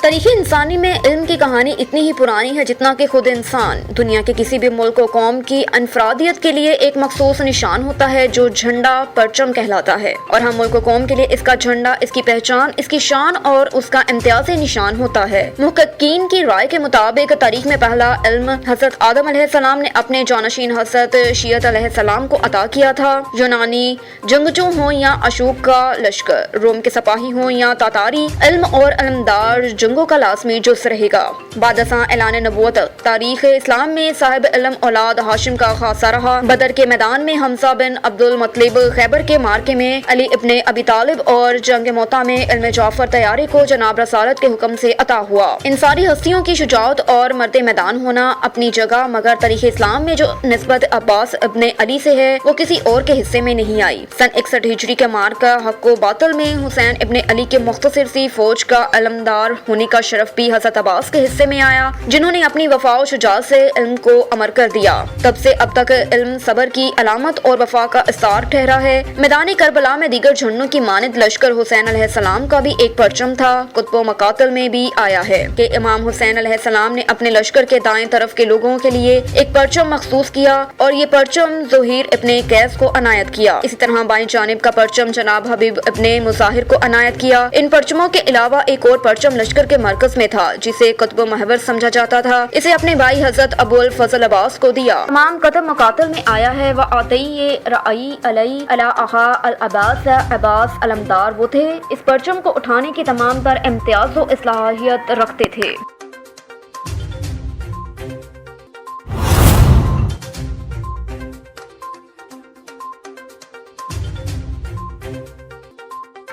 تاریخ انسانی میں علم کی کہانی اتنی ہی پرانی ہے جتنا کہ خود انسان۔ دنیا کے کسی بھی ملک و قوم کی انفرادیت کے لیے ایک مخصوص نشان ہوتا ہے جو جھنڈا پرچم کہلاتا ہے، اور ہم ملک و قوم کے لیے اس کا جھنڈا اس کی پہچان، اس کی شان اور اس کا امتیازی نشان ہوتا ہے۔ محققین کی رائے کے مطابق تاریخ میں پہلا علم حضرت آدم علیہ السلام نے اپنے جانشین حضرت شیت علیہ السلام کو عطا کیا تھا۔ یونانی جنگجو ہوں یا اشوک کا لشکر، روم کے سپاہی ہوں یا تاتاری، علم اور علمدار جنگوں کا لازمی جز رہے گا۔ بعد ازاں اعلان نبوت تاریخ اسلام میں صاحب علم اولاد ہاشم کا خاصہ رہا۔ بدر کے میدان میں حمزہ بن عبد المطلب، خیبر کے مارکے میں علی ابن ابی طالب اور جنگ موتا میں علم جعفر طیاری کو جناب رسالت کے حکم سے عطا ہوا۔ ان ساری ہستیوں کی شجاعت اور مرد میدان ہونا اپنی جگہ، مگر تاریخ اسلام میں جو نسبت عباس ابن علی سے ہے وہ کسی اور کے حصے میں نہیں آئی۔ سن 61 ہجری کے مارکہ حق و باطل میں حسین ابن علی کے مختصر سی فوج کا علمدار ہونے کا شرف بھی حضرت عباس کے حصے میں آیا، جنہوں نے اپنی وفا و شجاعت سے علم کو امر کر دیا۔ تب سے اب تک علم صبر کی علامت اور وفا کا استار ٹھہرا ہے۔ میدان کربلا میں دیگر جھنڈوں کی مانند لشکر حسین علیہ السلام کا بھی ایک پرچم تھا۔ کتب و مقاتل میں بھی آیا ہے کہ امام حسین علیہ السلام نے اپنے لشکر کے دائیں طرف کے لوگوں کے لیے ایک پرچم مخصوص کیا اور یہ پرچم زہیر ابن قیس کو عنایت کیا۔ اسی طرح بائیں جانب کا پرچم جناب حبیب ابن مظاہر کو عنایت کیا۔ ان پرچموں کے علاوہ ایک اور پرچم لشکر کے مرکز میں تھا جسے قطب محور سمجھا جاتا تھا، اسے اپنے بھائی حضرت ابو الفضل عباس کو دیا۔ تمام قطب مقاتل میں آیا ہے وَآتَيْ رَأَيْ عَلَيْ عَلَى أَخَا العباس، عباس علمدار وہ تھے اس پرچم کو اٹھانے کی تمام تر امتیاز و اصلاحیت رکھتے تھے۔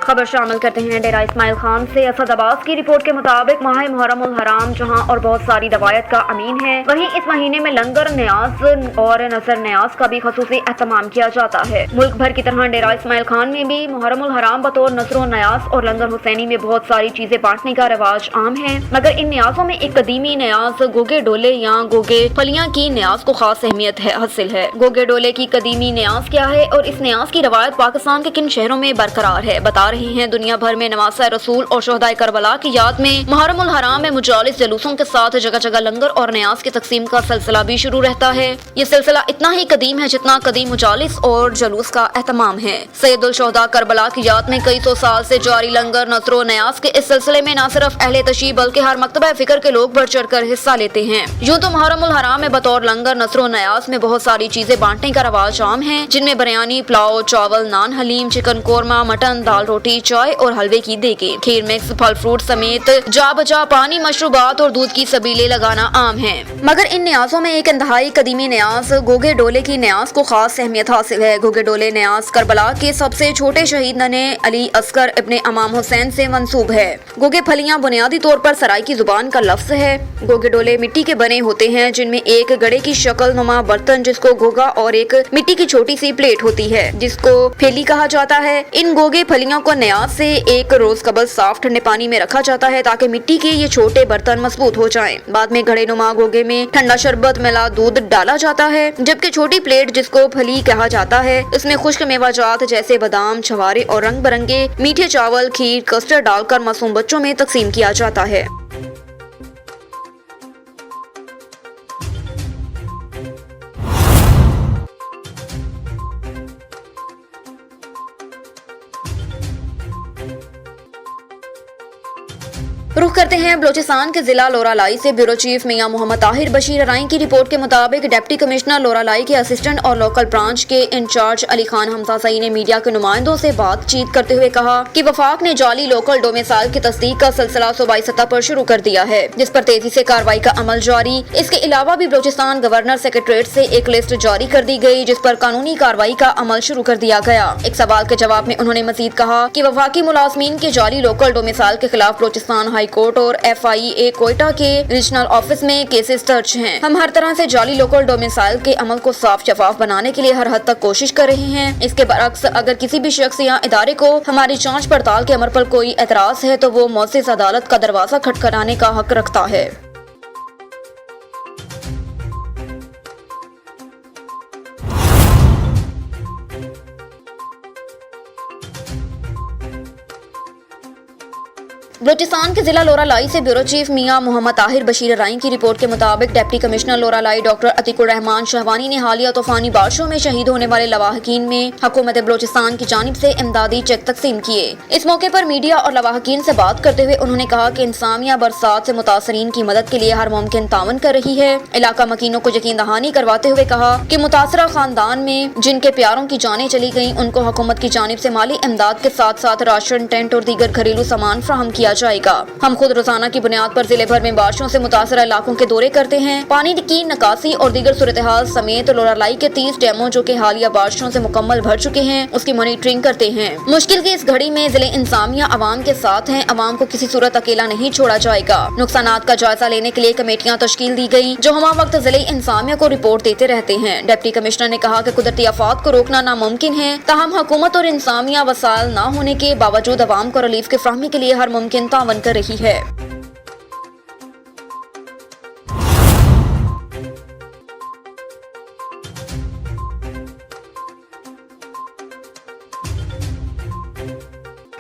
خبر شامل کرتے ہیں ڈیرہ اسماعیل خان سے۔ اسد عباس کی رپورٹ کے مطابق ماہ محرم الحرام جہاں اور بہت ساری روایت کا امین ہے، وہیں اس مہینے میں لنگر نیاز اور نظر نیاز کا بھی خصوصی اہتمام کیا جاتا ہے۔ ملک بھر کی طرح ڈیرہ اسماعیل خان میں بھی محرم الحرام بطور نظر و نیاز اور لنگر حسینی میں بہت ساری چیزیں بانٹنے کا رواج عام ہے، مگر ان نیازوں میں ایک قدیمی نیاز گوگے ڈولے یا گوگے پھلیاں کی نیاز کو خاص اہمیت حاصل ہے۔ گوگے ڈولے کی قدیمی نیاز کیا ہے اور اس نیاز کی روایت پاکستان کے کن شہروں میں برقرار ہے، بتا رہی ہیں دنیا بھر میں نواسہ رسول اور شہدائے کربلا کی یاد میں محرم الحرام میں مجالس جلوسوں کے ساتھ جگہ جگہ لنگر اور نیاز کی تقسیم کا سلسلہ بھی شروع رہتا ہے۔ یہ سلسلہ اتنا ہی قدیم ہے جتنا قدیم مجالس اور جلوس کا اہتمام ہے۔ سید الشہداء کربلا کی یاد میں کئی سو سال سے جاری لنگر، نظر و نیاز کے اس سلسلے میں نہ صرف اہل تشیع بلکہ ہر مکتبہ فکر کے لوگ بڑھ چڑھ کر حصہ لیتے ہیں۔ یوں تو محرم الحرام میں بطور لنگر، نظر و نیاز میں بہت ساری چیزیں بانٹنے کا رواج عام ہے، جن میں بریانی، پلاؤ، چاول، نان، حلیم، چکن قورمہ، مٹن، دال روٹی، چائے اور حلوے کی دیگیں، کھیر مکس، پھل فروٹ سمیت جا بجا پانی، مشروبات اور دودھ کی سبیلیں لگانا عام ہے۔ مگر ان نیازوں میں ایک انتہائی قدیمی نیاز گوگے ڈولے کی نیاز کو خاص اہمیت حاصل ہے۔ گوگے ڈولے نیاز کربلا کے سب سے چھوٹے شہید ننھے علی اصغر ابن امام حسین سے منسوب ہے۔ گوگے پھلیاں بنیادی طور پر سرائیکی زبان کا لفظ ہے۔ گوگے ڈولے مٹی کے بنے ہوتے ہیں جن میں ایک گڑے کی شکل نما برتن جس کو گوگا اور ایک مٹی کی چھوٹی سی پلیٹ ہوتی ہے جس کو پھیلی کہا جاتا ہے۔ ان گوگے پھلیوں کو نیاز سے ایک روز قبل صاف ٹھنڈے پانی میں رکھا جاتا ہے تاکہ مٹی کے یہ چھوٹے برتن مضبوط ہو جائیں۔ بعد میں گھڑے نما گوگے میں ٹھنڈا شربت ملا دودھ ڈالا جاتا ہے، جبکہ چھوٹی پلیٹ جس کو پھلی کہا جاتا ہے اس میں خشک میوہ جات جیسے بادام، چھوارے اور رنگ برنگے میٹھے چاول، کھیر، کسٹرڈ ڈال کر معصوم بچوں میں تقسیم کیا جاتا ہے۔ رخ کرتے ہیں بلوچستان کے ضلع لورالائی سے۔ بیورو چیف میاں محمد طاہر بشیر ارائیں کی رپورٹ کے مطابق ڈپٹی کمشنر لورالائی کے اسسٹنٹ اور لوکل برانچ کے انچارج علی خان حمزہ سعید نے میڈیا کے نمائندوں سے بات چیت کرتے ہوئے کہا کہ وفاق نے جعلی لوکل ڈومیسائل کی تصدیق کا سلسلہ صوبائی سطح پر شروع کر دیا ہے، جس پر تیزی سے کارروائی کا عمل جاری۔ اس کے علاوہ بھی بلوچستان گورنر سیکریٹریٹ سے ایک لسٹ جاری کر دی گئی جس پر قانونی کارروائی کا عمل شروع کر دیا گیا۔ ایک سوال کے جواب میں انہوں نے مزید کہا کہ وفاقی ملازمین کے جعلی لوکل ڈومیسائل کے خلاف بلوچستان ہائی کورٹ اور FIA کوئٹہ کے ریجنل آفس میں کیسز درج ہیں۔ ہم ہر طرح سے جعلی لوکل ڈومیسائل کے عمل کو صاف شفاف بنانے کے لیے ہر حد تک کوشش کر رہے ہیں۔ اس کے برعکس اگر کسی بھی شخص یا ادارے کو ہماری جانچ پڑتال کے عمل پر کوئی اعتراض ہے تو وہ معزز عدالت کا دروازہ کھٹکھٹانے کا حق رکھتا ہے۔ بلوچستان کے ضلع لورالائی سے بیورو چیف میاں محمد طاہر بشیر رائی کی رپورٹ کے مطابق deputy commissioner Loralai doctor Atiq Ur Rehman Shahwani نے حالیہ طوفانی بارشوں میں شہید ہونے والے لواحقین میں حکومت بلوچستان کی جانب سے امدادی چیک تقسیم کیے۔ اس موقع پر میڈیا اور لواحقین سے بات کرتے ہوئے انہوں نے کہا کہ انتظامیہ برسات سے متاثرین کی مدد کے لیے ہر ممکن تعاون کر رہی ہے۔ علاقہ مکینوں کو یقین دہانی کرواتے ہوئے کہا کہ متاثرہ خاندان میں جن کے پیاروں کی جانیں چلی گئیں ان کو حکومت کی جانب سے مالی امداد کے ساتھ ساتھ راشن، ٹینٹ اور دیگر گھریلو سامان فراہم کیا جائے گا۔ ہم خود روزانہ کی بنیاد پر ضلع بھر میں بارشوں سے متاثرہ علاقوں کے دورے کرتے ہیں۔ پانی کی نکاسی اور دیگر صورتحال سمیت لورالائی کے 30 ڈیموں جو کہ حالیہ بارشوں سے مکمل بھر چکے ہیں اس کی مانیٹرنگ کرتے ہیں۔ مشکل کی اس گھڑی میں ضلع انتظامیہ عوام کے ساتھ ہیں، عوام کو کسی صورت اکیلا نہیں چھوڑا جائے گا۔ نقصانات کا جائزہ لینے کے لیے کمیٹیاں تشکیل دی گئی جو ہمہ وقت ضلع انتظامیہ کو رپورٹ دیتے رہتے ہیں۔ ڈپٹی کمشنر نے کہا کہ قدرتی آفات کو روکنا ناممکن ہے، تاہم حکومت اور انتظامیہ وسائل نہ ہونے کے باوجود عوام کو ریلیف کی فراہمی کے لیے ہر ممکن تعاون کر رہی ہے۔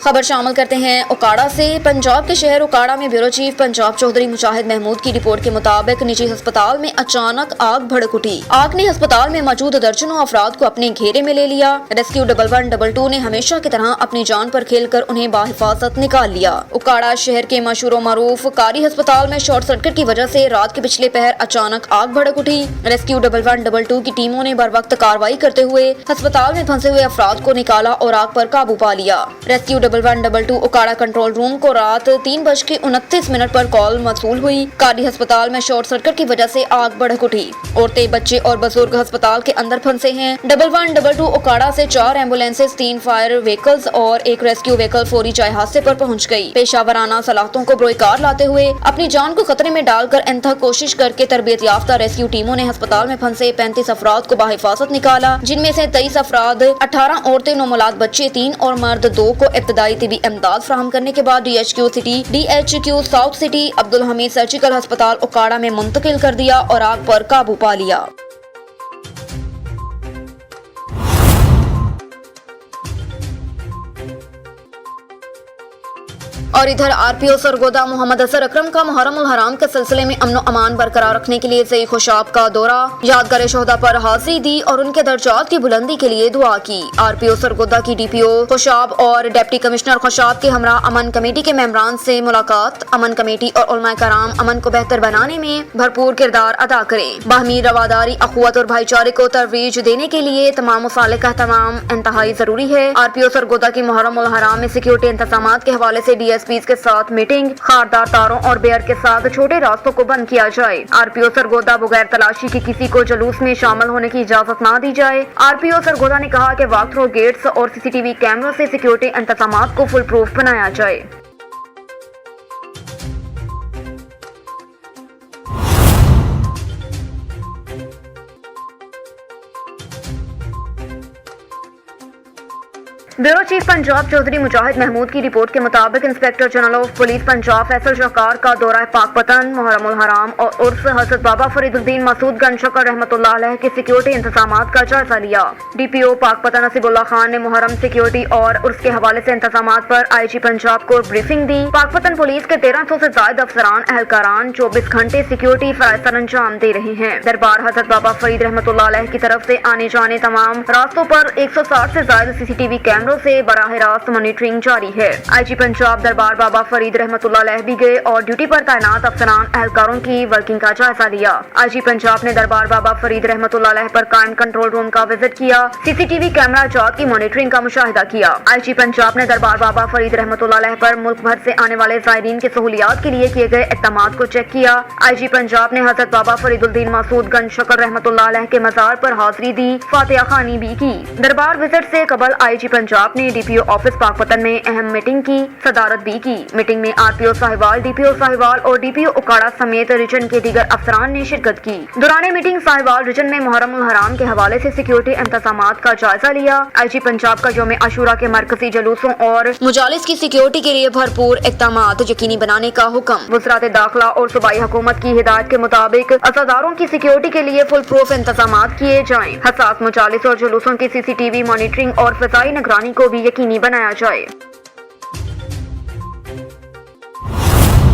خبر شامل کرتے ہیں اوکاڑا سے۔ پنجاب کے شہر اوکاڑا میں بیورو چیف پنجاب چودھری مجاہد محمود کی رپورٹ کے مطابق نجی ہسپتال میں اچانک آگ بھڑک اٹھی۔ آگ نے ہسپتال میں موجود درجنوں افراد کو اپنے گھیرے میں لے لیا۔ ریسکیو 1122 نے ہمیشہ کی طرح اپنی جان پر کھیل کر انہیں باحفاظت نکال لیا۔ اوکاڑا شہر کے مشہور و معروف کاری ہسپتال میں شارٹ سرکٹ کی وجہ سے رات کے پچھلے پہر اچانک آگ بھڑک اٹھی۔ ریسکیو 1122 کی ٹیموں نے بر وقت کارروائی کرتے ہوئے ہسپتال میں پھنسے ہوئے افراد کو نکالا اور آگ پر قابو پا لیا۔ ریسکیو 1122 اوکاڑا کنٹرول روم کو رات 3:29 پر کال موصول ہوئی۔ کاری ہسپتال میں شارٹ سرکٹ کی وجہ سے آگ بھڑک اٹھی۔ عورتیں، بچے اور بزرگ ہسپتال کے اندر پھنسے ہیں۔ 1122 اوکاڑا سے 4 ایمبولینسز، 3 فائر وہیکلز اور 1 ریسکیو وہیکل فوری جائے حادثے پر پہنچ گئی۔ پیشہ ورانہ صلاحیتوں کو بروئے کار لاتے ہوئے اپنی جان کو خطرے میں ڈال کر انتہا کوشش کر کے تربیت یافتہ ریسکیو ٹیموں نے ہسپتال میں پھنسے 35 افراد کو باحفاظت نکالا، جن میں سے 23 افراد، 18 عورتیں، 9 نومولاد بچے، 3 اور مرد 2 کو ابتدائی طبی امداد فراہم کرنے کے بعد DHQ city, DHQ south city, Abdul Hamid surgical ہسپتال اوکاڑا میں منتقل کر دیا اور آگ پر قابو پا لیا۔ اور ادھر RPO سرگودا محمد اظہر اکرم کا محرم الحرام کے سلسلے میں امن و امان برقرار رکھنے کے لیے ضعیع خوشاب کا دورہ، یادگار شہداء پر حاضری دی اور ان کے درجات کی بلندی کے لیے دعا کی۔ RPO سرگودا کی DPO خوشاب اور ڈپٹی کمشنر خوشاب کے ہمراہ امن کمیٹی کے ممبران سے ملاقات۔ امن کمیٹی اور علماء کرام امن کو بہتر بنانے میں بھرپور کردار ادا کریں۔ باہمی رواداری، اخوت اور بھائی چارے کو ترویج دینے کے لیے تمام مسالے کا اہتمام انتہائی ضروری ہے۔ RPO سرگودا کی محرم الحرام میں سیکیورٹی انتظامات کے حوالے سے DSPs کے ساتھ میٹنگ، خاردار تاروں اور بیئر کے ساتھ چھوٹے راستوں کو بند کیا جائے۔ RPO سرگودا بغیر تلاشی کی کسی کو جلوس میں شامل ہونے کی اجازت نہ دی جائے۔ RPO سرگودا نے کہا کہ واک تھرو گیٹس اور CCTV کیمروں سے سیکیورٹی انتظامات کو فل پروف بنایا جائے۔ بیورو چیف پنجاب چودھری مجاہد محمود کی رپورٹ کے مطابق inspector general of police Punjab Faisal شاہکار کا دورہ پاک پتن، محرم الحرام اور عرس حضرت بابا فرید الدین مسعود گنج شکر رحمۃ اللہ علیہ کے سیکیورٹی انتظامات کا جائزہ لیا۔ DPO پاک پتن نصیب اللہ خان نے محرم سیکیورٹی اور عرس کے حوالے سے انتظامات پر IG پنجاب کو بریفنگ دی۔ پاک پتن پولیس کے 1300 سے زائد افسران اہلکاران 24 گھنٹے سیکیورٹی فرائض سر انجام دے رہے ہیں۔ دربار حضرت بابا فرید رحمۃ اللہ علیہ کی طرف سے آنے جانے تمام راستوں پر 160 سے زائد CCTV کیمروں سے براہ راست مانیٹرنگ جاری ہے۔ IG پنجاب دربار بابا فرید رحمۃ اللہ علیہ بھی گئے اور ڈیوٹی پر تعینات افسران اہلکاروں کی ورکنگ کا جائزہ لیا۔ IG پنجاب نے دربار بابا فرید رحمۃ اللہ علیہ پر قائم کنٹرول روم کا وزٹ کیا، CCTV کیمرہ جات کی مانیٹرنگ کا مشاہدہ کیا۔ IG پنجاب نے دربار بابا فرید رحمۃ اللہ علیہ پر ملک بھر سے آنے والے زائرین کی سہولیات کے لیے کیے گئے اقدامات کو چیک کیا۔ IG پنجاب نے حضرت بابا فرید الدین مسعود گنج شکر رحمۃ اللہ علیہ کے مزار پر حاضری دی، فاتحہ خوانی بھی کی۔ دربار وزٹ سے قبل IG پنجاب نے DPO آفس پاک پتن میں اہم میٹنگ کی صدارت بھی کی۔ میٹنگ میں RPO ساہیوال، DPO ساہیوال اور DPO اوکاڑا سمیت ریجن کے دیگر افسران نے شرکت کی۔ دوران میٹنگ ساہیوال ریجن میں محرم الحرام کے حوالے سے سیکیورٹی انتظامات کا جائزہ لیا۔ IG پنجاب کا یوم عاشورہ کے مرکزی جلوسوں اور مجالس کی سیکیورٹی کے لیے بھرپور اقدامات یقینی بنانے کا حکم۔ وزارت داخلہ اور صوبائی حکومت کی ہدایت کے مطابق عزاداروں کی سیکیورٹی کے لیے فل پروف انتظامات کیے جائیں۔ حساس مجالس اور جلوسوں کی CCTV مانیٹرنگ اور فضائی نگرانی کو بھی یقینی بنایا جائے۔